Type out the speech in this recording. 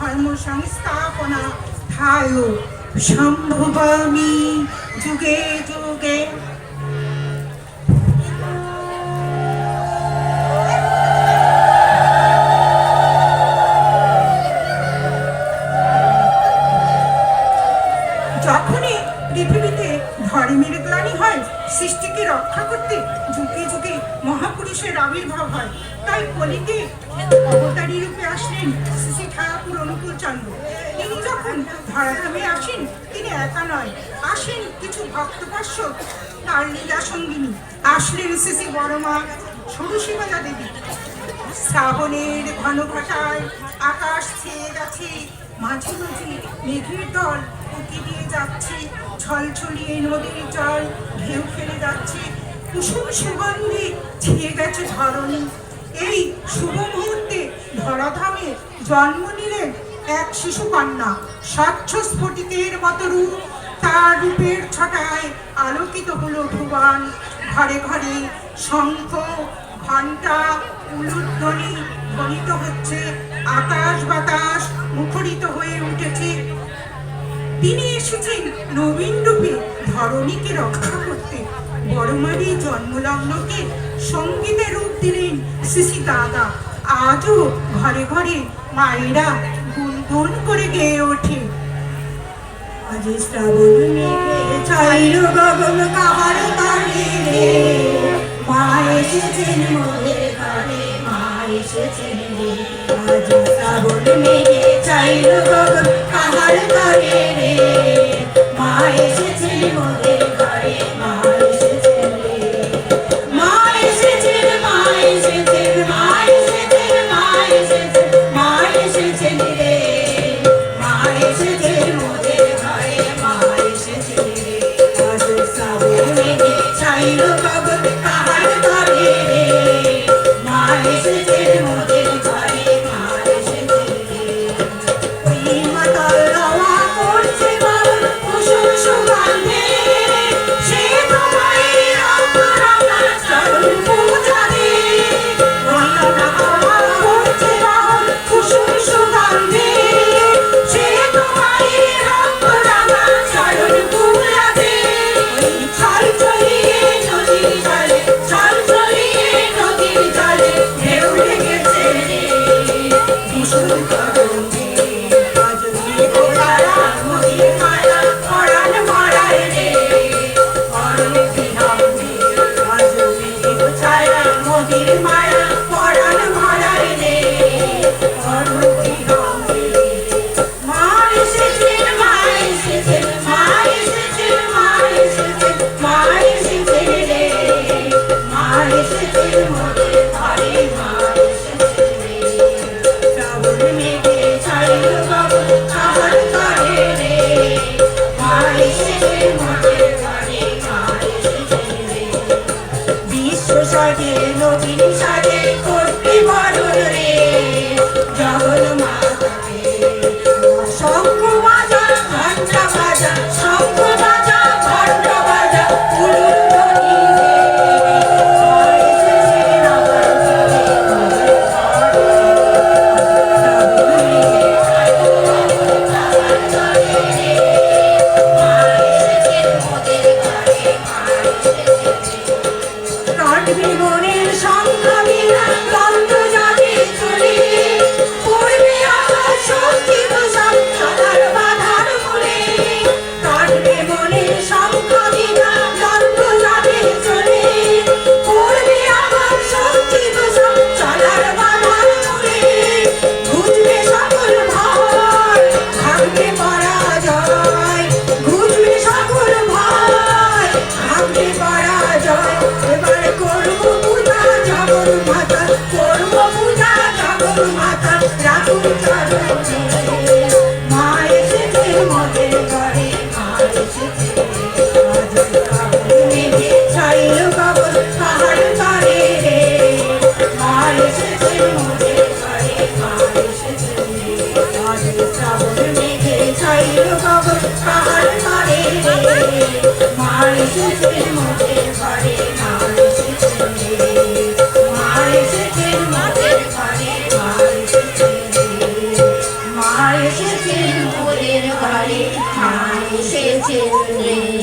ধর্ম সংস্থাপনা ঠায় সম্ভবামি যুগে যুগে। যখনই পৃথিবীতে ধর্মের গ্লানি হয়, সৃষ্টিকে রক্ষা করতে যুগে যুগে মহাপুরুষের আবির্ভাব হয়। তাই কলিতে অবতারী রূপে আসলেন শ্রী ঠাকুর অনুকূল চন্দ্র। তিনি যখন ধরাধামে আসেন, তিনি একা নয়, আসেন কিছু ভক্তপার্শ্বদ, তার লীলা সঙ্গিনী। আসলেন শ্রী বড়মা ষোড়শীবালা দেবী। শ্রাবণের ঘন ঘটায় আকাশ ছেয়ে গেছে, মাঝে মাঝে মেঘের দল উঁকি দিয়ে যাচ্ছে, ছলছলিয়ে নদীর জল ঢেউ ফেলে যাচ্ছে, কুসুম সুগন্ধে ছেয়ে গেছে ধরণী। এই শুভ মুহূর্তে ধরাধামে জন্ম নিলেন এক শিশু কন্যা। স্বচ্ছ স্ফটিকের মতো রূপ, তার রূপের ছটায় আলোকিত হলো ভুবন। ঘরে ঘরে শঙ্খ ঘণ্টা উলুধ্বনি ধ্বনিত হচ্ছে, আকাশ বাতাস মুখরিত হয়ে উঠেছে। তিনি এসেছেন নবীন রূপে ধরণীকে রক্ষা করতে। বড়মারি জন্মলগ্নকে সঙ্গীতের রূপ দিলেন শ্রী দাদা। আজও ঘরে ঘরে মায়েরা গুনগুন করে গেয়ে ওঠে। আজ শ্রাবণ মেঘে ছাইল গগন কাহার তারে রে, মা এসেছেন মোদের ঘরে, মা এসেছেন রে। আজ শ্রাবণ মেঘে ছাইল গগন কাহার তারে রে, মা এসেছেন মোদের ঘরে, মা এসেছেন রে। মা এসেছেন, মা এসেছেন, মা এসেছেন, মা এসেছেন, মা এসেছেন রে। মা এসেছেন মোদের ঘরে, মা এসেছেন রে। আজ শ্রাবণ মেঘে ছাইল গগন কাহার তারে রে, মা এসেছেন মোদের ঘরে, মা এসেছেন রে। ওই মাতাল হাওয়া করছে বাউল কুসুম সুগন্ধে, সে তোমায় রঙ্গরাঙা চরণ পূজা দে। ওই হাওয়া করছে বাউল কুসুম সুগন্ধে, সে তোমায় রঙ্গরাঙা চরণ পূজা দে। ওই ছল ছলিয়ে নদীর জলে, ছল ছলিয়ে নদীর জলে ঢেউ লেগেছে রে, ভীষণ তরঙ্গে। আজ মেঘো ছাড়া নদীর মায়া পরাণ মারায় রে, পরম বিহামে। আজ মেঘো ছাড়া নদীর মায়া পরাণ মারায় রে, পরম বিহামে। মা এসেছেন, মা এসেছেন, মা এসেছেন, মা এসেছেন, মা এসেছেন রে। মা এসেছেন মোদের ঘরে, মা এসেছেন রে। শ্রাবণ মেঘে ছাইল গগন কাহার তারে রে, মা এসেছেন মোদের ঘরে, মা এসেছেন রে। বিশ্ব সাজে নবীন সাজে করতে বরণ রে, জগন মাতাকে। শঙ্খ বাজা ঘণ্টা বাজা, শঙ্খ বাজা ঘণ্টা বাজা, উলুধ্বনি দে। মা এসেছেন আমার ঘরে, মোদের ঘরে। শ্রাবণ মেঘে ছাইল গগন কাহার তারে রে, মা এসেছেন মোদের ঘরে, মা এসেছেন রে। কাটবে মনের সংগ্রামীরা দ্বন্দ্ব জাগে চলে, পড়বে আবার শক্তি দোষণ সদার বাধার মূলে। কাটবে মনের সংগ্রামীরা দ্বন্দ্ব জাগে চলে, পড়বে আবার শক্তি দোষণ সদার বাধার মূলে। ঘুচবে সকল ভয়, ভাঙবে পরাজয়, ঘুচবে সকল ভয়, ভাঙবে পরাজয়। এবার করব পূজা জগন মাতা, করব পূজা জগন মাতা, রাখুন চরণে। মা এসেছেন মোদের ঘরে, মা এসেছেন রে। আজ শ্রাবণ মেঘে ছাইল গগন কাহার তারে রে, মা এসেছেন মোদের ঘরে, মা এসেছেন রে। আজ শ্রাবণ মেঘে ছাইল গগন কাহার তারে রে, মা এসেছেন মোদের ঘরে, মা এসেছেন রে। মা এসেছেন মোদের ঘরে, মা এসেছেন রে। মা এসেছেন ওদের ঘরে, মা এসেছেন রে।